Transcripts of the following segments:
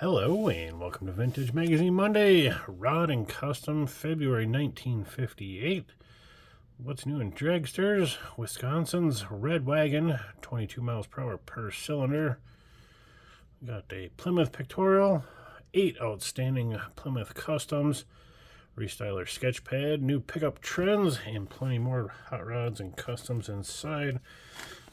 Hello and welcome to Vintage Magazine Monday, Rod and Custom, February 1958. What's new in dragsters? Wisconsin's Red Wagon, 22 miles per hour per cylinder. We got a Plymouth Pictorial, 8 outstanding Plymouth Customs, Restyler sketch pad, new pickup trends, and plenty more hot rods and customs inside.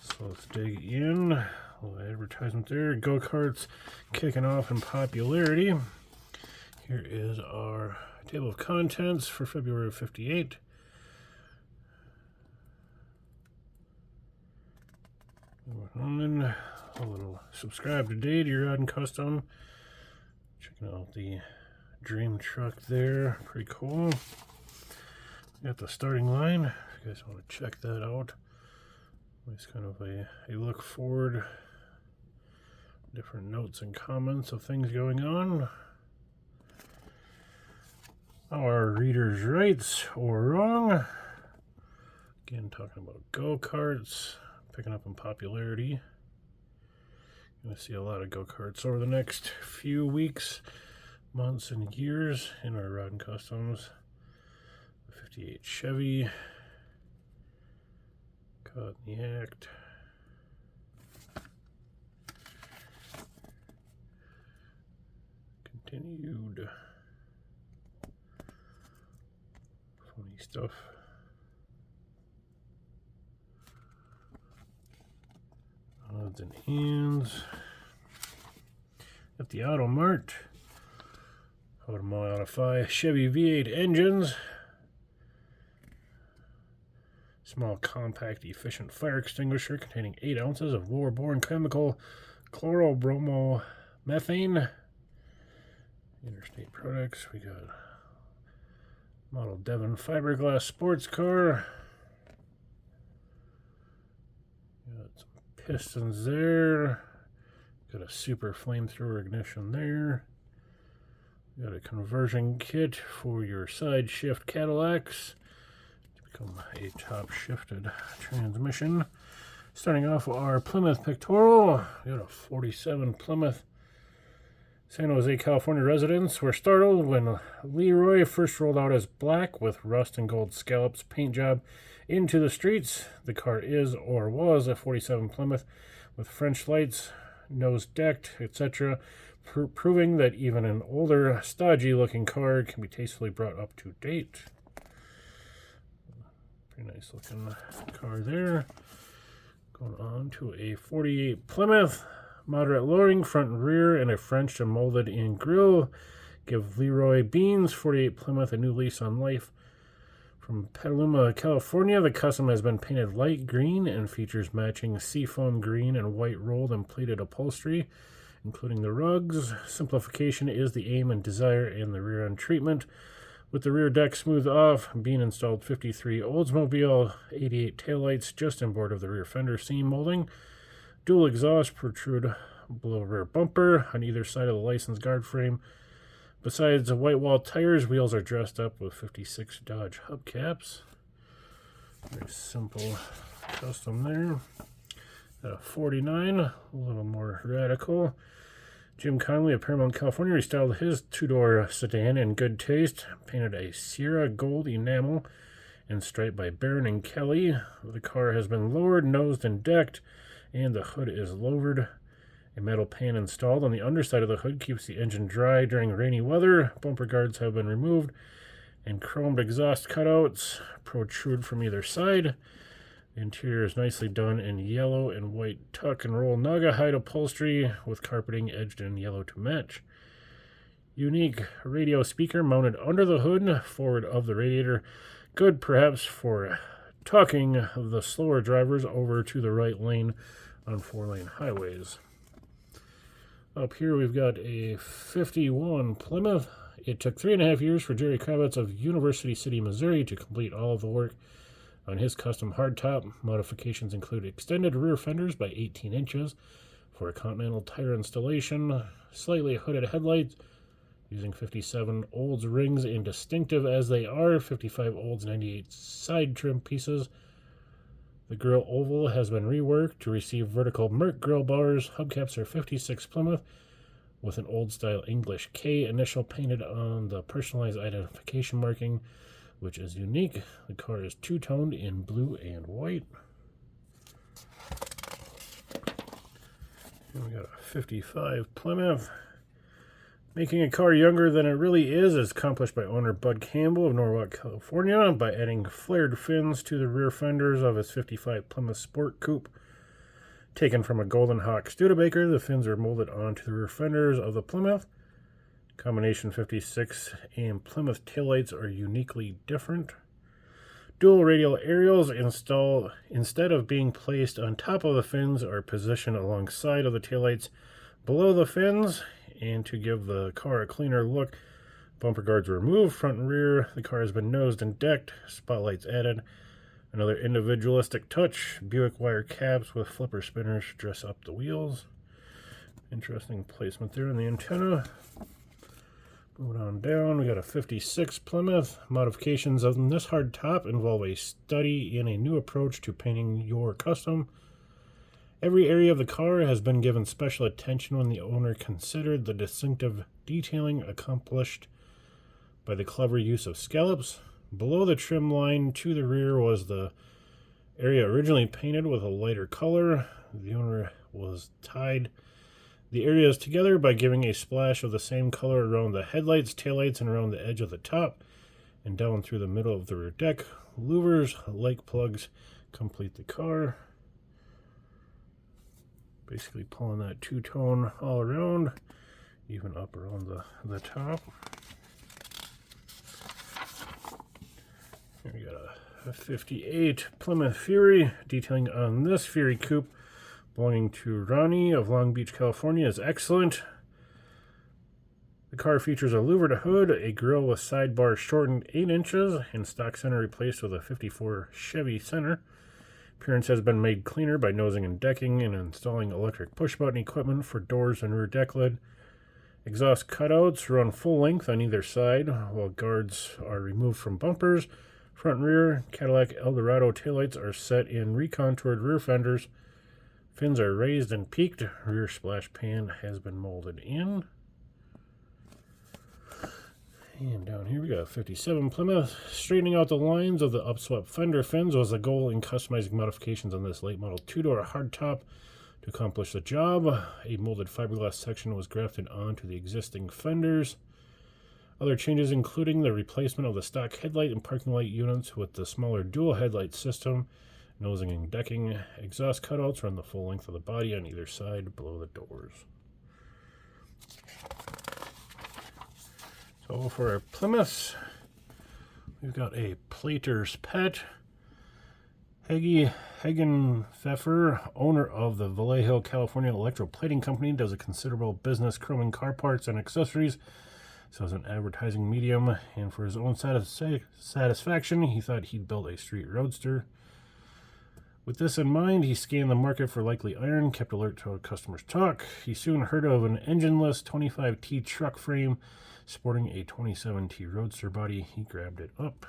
So let's dig in. A little advertisement there. Go-karts kicking off in popularity. Here is our table of contents for February of 58. A little subscribe today to your Rod and Custom. Checking out the Dream truck there. Pretty cool. Got the starting line. If you guys want to check that out. It's kind of a look forward. Different notes and comments of things going on. Our readers' rights or wrong. Again, talking about go-karts, picking up in popularity. Going to see a lot of go-karts over the next few weeks, months, and years in our Rod and Customs. The 58 Chevy. Caught in the act. Continued. Funny stuff. Odds and ends. At the Auto Mart. Modify Chevy V8 engines. Small, compact, efficient fire extinguisher containing 8 ounces of lower-borne chemical chlorobromomethane. Interstate products. We got model Devon fiberglass sports car. Got some pistons there. Got a super flamethrower ignition there. Got a conversion kit for your side shift Cadillacs to become a top shifted transmission. Starting off with our Plymouth Pictorial. We got a 47 Plymouth. San Jose, California residents were startled when Leroy first rolled out as black with rust and gold scallops paint job into the streets. The car is or was a 47 Plymouth with French lights, nose decked, etc., proving that even an older, stodgy looking car can be tastefully brought up to date. Pretty nice looking car there. Going on to a 48 Plymouth. Moderate lowering, front and rear, and a French and molded in grille. Give Leroy Beans 48 Plymouth a new lease on life. From Petaluma, California, the custom has been painted light green and features matching seafoam green and white rolled and plated upholstery, including the rugs. Simplification is the aim and desire in the rear end treatment. With the rear deck smoothed off, being installed 53 Oldsmobile 88 taillights just inboard of the rear fender seam molding. Dual exhaust protrude below rear bumper on either side of the license guard frame. Besides the white wall tires, wheels are dressed up with 56 Dodge hubcaps. Very simple custom there. Got a 49, a little more radical. Jim Conley of Paramount, California restyled his two-door sedan in good taste. Painted a Sierra gold enamel and striped by Barron and Kelly. The car has been lowered, nosed, and decked, and the hood is lowered. A metal pan installed on the underside of the hood keeps the engine dry during rainy weather. Bumper guards have been removed, and chromed exhaust cutouts protrude from either side. The interior is nicely done in yellow and white tuck and roll Naga hide upholstery with carpeting edged in yellow to match. Unique radio speaker mounted under the hood, forward of the radiator. Good perhaps for talking the slower drivers over to the right lane on 4-lane highways. Up here we've got a 51 Plymouth. It took 3.5 years for Jerry Kravitz of University City, Missouri to complete all of the work on his custom hardtop. Modifications include extended rear fenders by 18 inches for a continental tire installation, slightly hooded headlights using 57 Olds rings, and distinctive as they are, 55 Olds 98 side trim pieces. The grill oval has been reworked to receive vertical Merc grill bars. Hubcaps are 56 Plymouth with an old-style English K initial painted on the personalized identification marking, which is unique. The car is two-toned in blue and white. And we got a 55 Plymouth. Making a car younger than it really is accomplished by owner Bud Campbell of Norwalk, California, by adding flared fins to the rear fenders of his 55 Plymouth Sport Coupe. Taken from a Golden Hawk Studebaker, the fins are molded onto the rear fenders of the Plymouth. Combination 56 and Plymouth taillights are uniquely different. Dual radial aerials installed instead of being placed on top of the fins are positioned alongside of the taillights below the fins. And to give the car a cleaner look, bumper guards were removed, front and rear. The car has been nosed and decked, spotlights added. Another individualistic touch, Buick wire caps with flipper spinners dress up the wheels. Interesting placement there on the antenna. Moving on down, we got a 56 Plymouth. Modifications on this hard top involve a study in a new approach to painting your custom. Every area of the car has been given special attention when the owner considered the distinctive detailing accomplished by the clever use of scallops. Below the trim line to the rear was the area originally painted with a lighter color. The owner was tied the areas together by giving a splash of the same color around the headlights, taillights, and around the edge of the top, and down through the middle of the rear deck. Louvers, light plugs complete the car. Basically pulling that two-tone all around, even up around the top. Here we got a 58 Plymouth Fury. Detailing on this Fury coupe belonging to Ronnie of Long Beach, California is excellent. The car features a louvered hood, a grille with sidebar shortened 8 inches, and stock center replaced with a 54 Chevy center. Appearance has been made cleaner by nosing and decking and installing electric push-button equipment for doors and rear deck lid. Exhaust cutouts run full length on either side, while guards are removed from bumpers. Front and rear Cadillac Eldorado taillights are set in recontoured rear fenders. Fins are raised and peaked. Rear splash pan has been molded in. And down here we got a 57 Plymouth. Straightening out the lines of the upswept fender fins was the goal in customizing modifications on this late model two-door hardtop. To accomplish the job, a molded fiberglass section was grafted onto the existing fenders. Other changes including the replacement of the stock headlight and parking light units with the smaller dual headlight system, nosing and decking. Exhaust cutouts run the full length of the body on either side below the doors. So for our Plymouths, we've got a Plater's Pet. Heggie Hagenpfeffer, owner of the Vallejo, California Electroplating Company, does a considerable business chroming car parts and accessories. So as an advertising medium, and for his own satisfaction, he thought he'd build a street roadster. With this in mind, he scanned the market for likely iron, kept alert to what customers talk. He soon heard of an engineless 25T truck frame sporting a 27T Roadster body. He grabbed it up.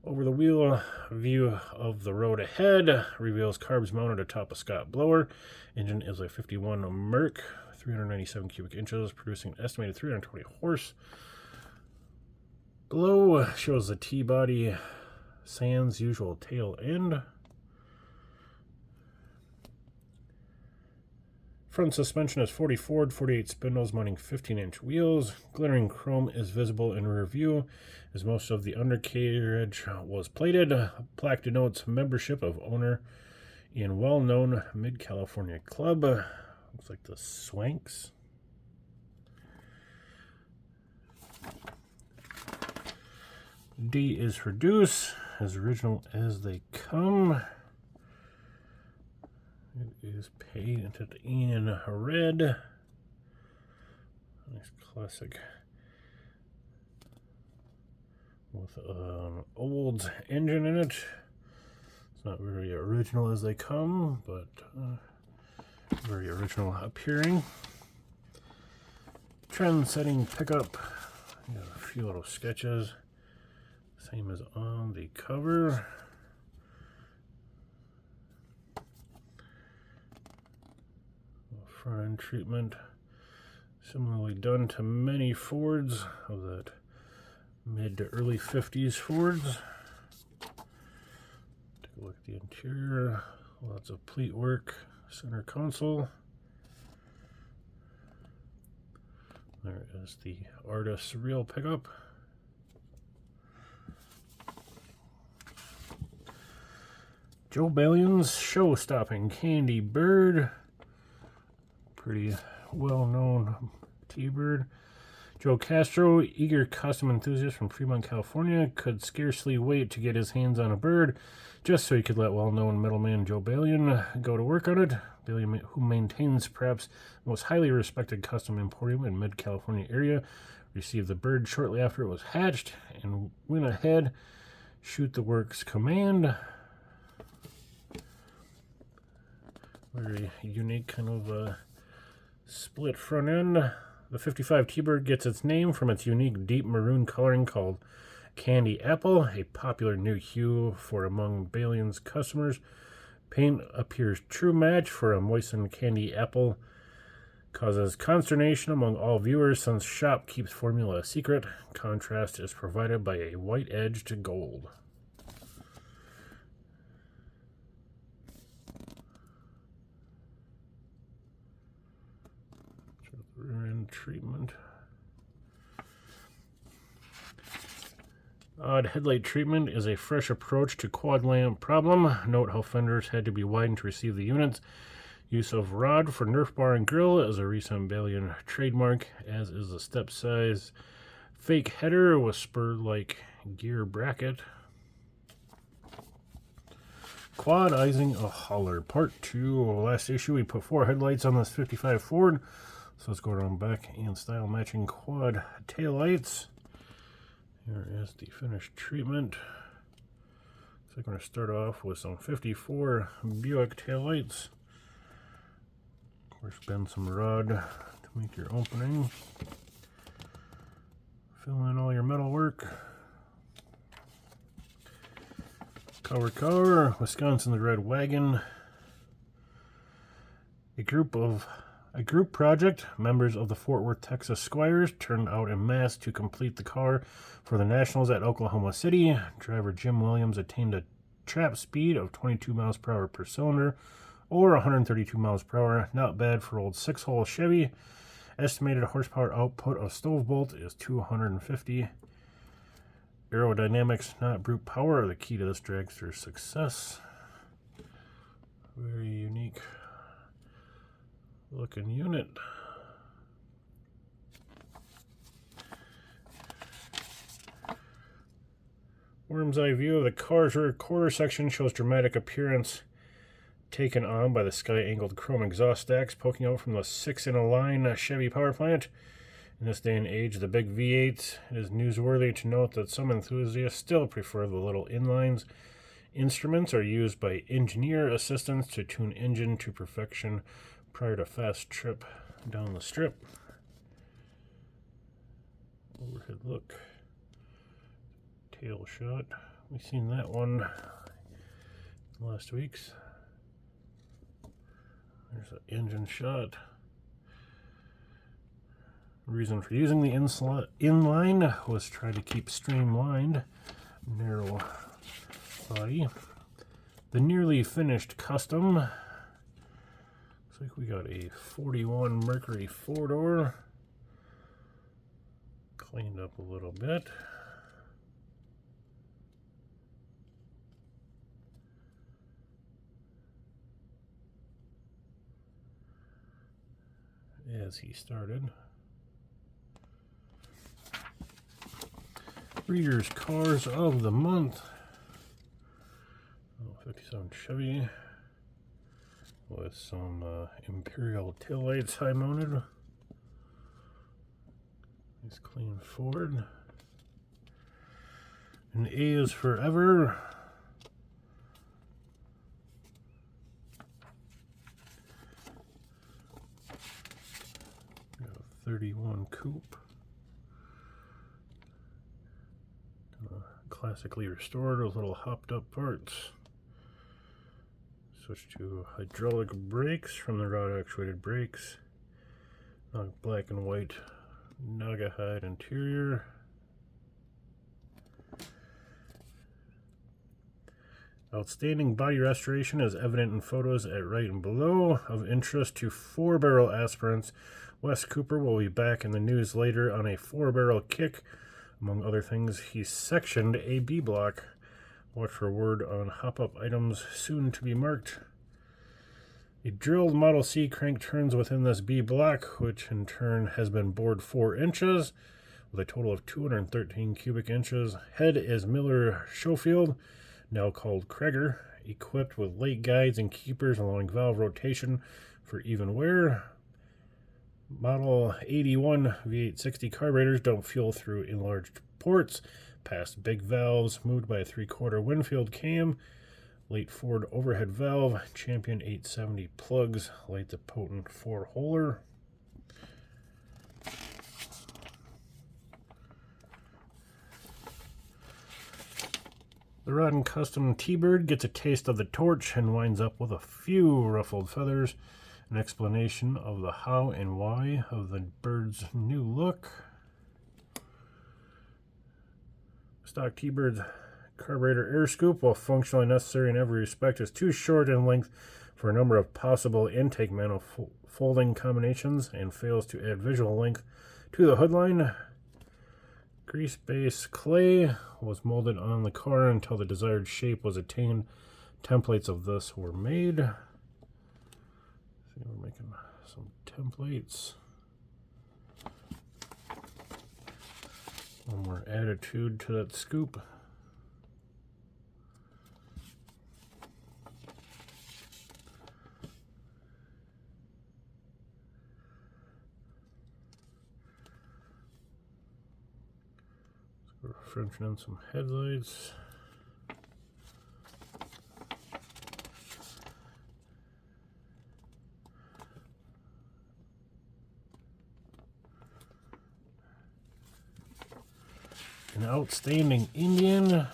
Over the wheel, view of the road ahead reveals carbs mounted atop a Scott blower. Engine is a 51 Merc, 397 cubic inches, producing an estimated 320 horse. Below shows the T-body sans usual tail end. Front suspension is 40 Ford, 48 spindles mounting 15-inch wheels. Glittering chrome is visible in rear view as most of the undercarriage was plated. Plaque denotes membership of owner in well-known Mid-California club. Looks like the Swanks. D is for Deuce, as original as they come. It is painted in red. Nice classic with an old engine in it. It's not very original as they come, but very original appearing. Trend-setting pickup. Got a few little sketches, same as on the cover. front end treatment. Similarly done to many Fords of that mid to early 50s Fords. Take a look at the interior. Lots of pleat work. Center console. There is the Artis Surreal pickup. Joe Bailon's show-stopping Candy Bird. Pretty well-known Tbird. Joe Castro, eager custom enthusiast from Fremont, California, could scarcely wait to get his hands on a bird just so he could let well-known middleman Joe Bailon go to work on it. Bailon, who maintains perhaps the most highly respected custom emporium in mid-California area, received the bird shortly after it was hatched and went ahead, shoot the works command. Very unique kind of split front end. The 55 Tbird gets its name from its unique deep maroon coloring called Candy Apple, a popular new hue for among Bailon's customers. Paint appears true match for a moistened candy apple, causes consternation among all viewers since shop keeps formula a secret. Contrast is provided by a white-edged gold. Rear end treatment. Odd headlight treatment is a fresh approach to quad lamp problem. Note how fenders had to be widened to receive the units. Use of rod for Nerf bar and grill is a recent Bailon trademark, as is the step size fake header with spur-like gear bracket. Quad-izing a hauler. Part 2. Last issue we put 4 headlights on this 55 Ford. So let's go around back and style matching quad taillights. Here is the finished treatment. So I'm going to start off with some 54 Buick taillights. Of course, bend some rod to make your opening. Fill in all your metal work. Cover car, Wisconsin's Red Wagon. A group project, members of the Fort Worth, Texas Squires turned out en masse to complete the car for the Nationals at Oklahoma City. Driver Jim Williams attained a trap speed of 22 miles per hour per cylinder, or 132 miles per hour. Not bad for old 6-hole Chevy. Estimated horsepower output of Stovebolt is 250. Aerodynamics, not brute power, are the key to this dragster's success. Very unique looking unit. Worm's eye view of the car's rear quarter section shows dramatic appearance taken on by the sky-angled chrome exhaust stacks poking out from the 6-in-a-line Chevy power plant. In this day and age, the big V8, it is newsworthy to note that some enthusiasts still prefer the little inlines. Instruments are used by engineer assistants to tune engine to perfection prior to fast trip down the strip. Overhead look. Tail shot. We've seen that one last week's. There's an engine shot. The reason for using the inline was try to keep streamlined, narrow body. The nearly finished custom. Looks like we got a 41 Mercury 4-door. Cleaned up a little bit. As he started. Reader's Cars of the Month. 57 Chevy with some Imperial taillights high mounted. Nice clean Ford. An A is Forever. Got a 31 Coupe. Classically restored with little hopped up parts. Switch to hydraulic brakes from the rod actuated brakes. Black and white Naga hide interior. Outstanding body restoration is evident in photos at right and below. Of interest to 4-barrel aspirants, Wes Cooper will be back in the news later on a 4-barrel kick. Among other things, he sectioned a B block. Watch for word on hop-up items soon to be marked. A drilled Model C crank turns within this B block, which in turn has been bored 4 inches, with a total of 213 cubic inches. Head is Miller Schofield, now called Kreger, equipped with lake guides and keepers allowing valve rotation for even wear. Model 81 V860 carburetors don't fuel through enlarged ports, past big valves, moved by a 3/4 Winfield cam. Late Ford overhead valve, Champion 870 plugs, light the potent 4-holer. The Rod & Custom Tbird gets a taste of the torch and winds up with a few ruffled feathers. An explanation of the how and why of the bird's new look. Stock Tbird's carburetor air scoop, while functionally necessary in every respect, is too short in length for a number of possible intake manifolding combinations and fails to add visual length to the hood line. Grease base clay was molded on the car until the desired shape was attained. Templates of this were made. See, we're making some templates. One more attitude to that scoop. We're Frenching in some headlights. An outstanding Indian.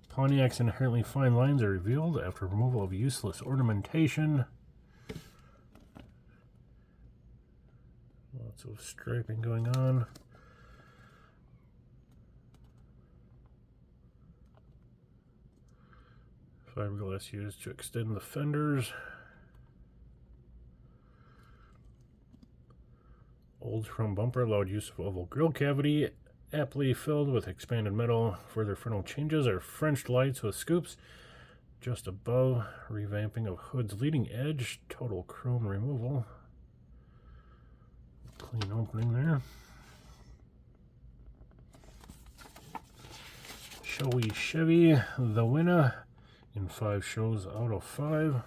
Pontiac's inherently fine lines are revealed after removal of useless ornamentation. Lots of striping going on. Fiberglass used to extend the fenders. Old front bumper allowed use of oval grille cavity, aptly filled with expanded metal. Further frontal changes are French lights with scoops just above. Revamping of hood's leading edge. Total chrome removal. Clean opening there. Showy Chevy, the winner in 5 shows out of 5.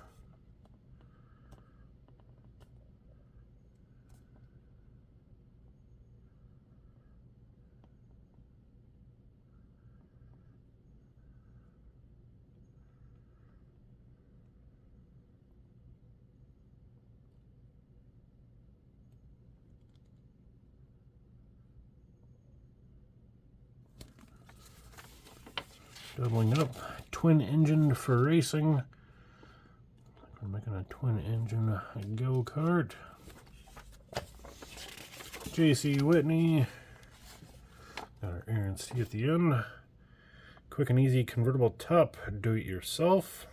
Doubling up, twin engine for racing. We're making a twin engine go-kart. JC Whitney. Got our Aaron C at the end. Quick and easy convertible top, do-it-yourself.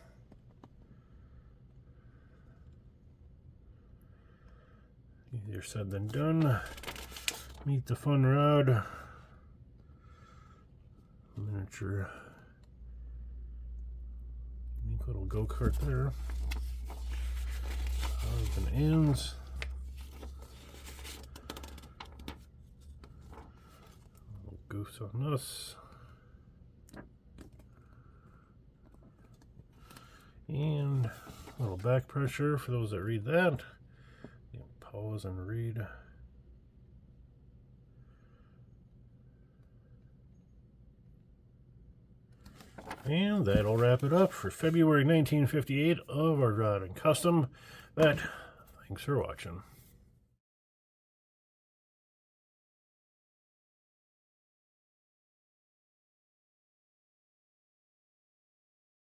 Easier said than done. Meet the fun rod. Miniature. Unique little go-kart there. Odds and ends. Little goofs on us. And a little back pressure for those that read that. You can pause and read. And that'll wrap it up for February 1958 of our Rod & Custom. But thanks for watching.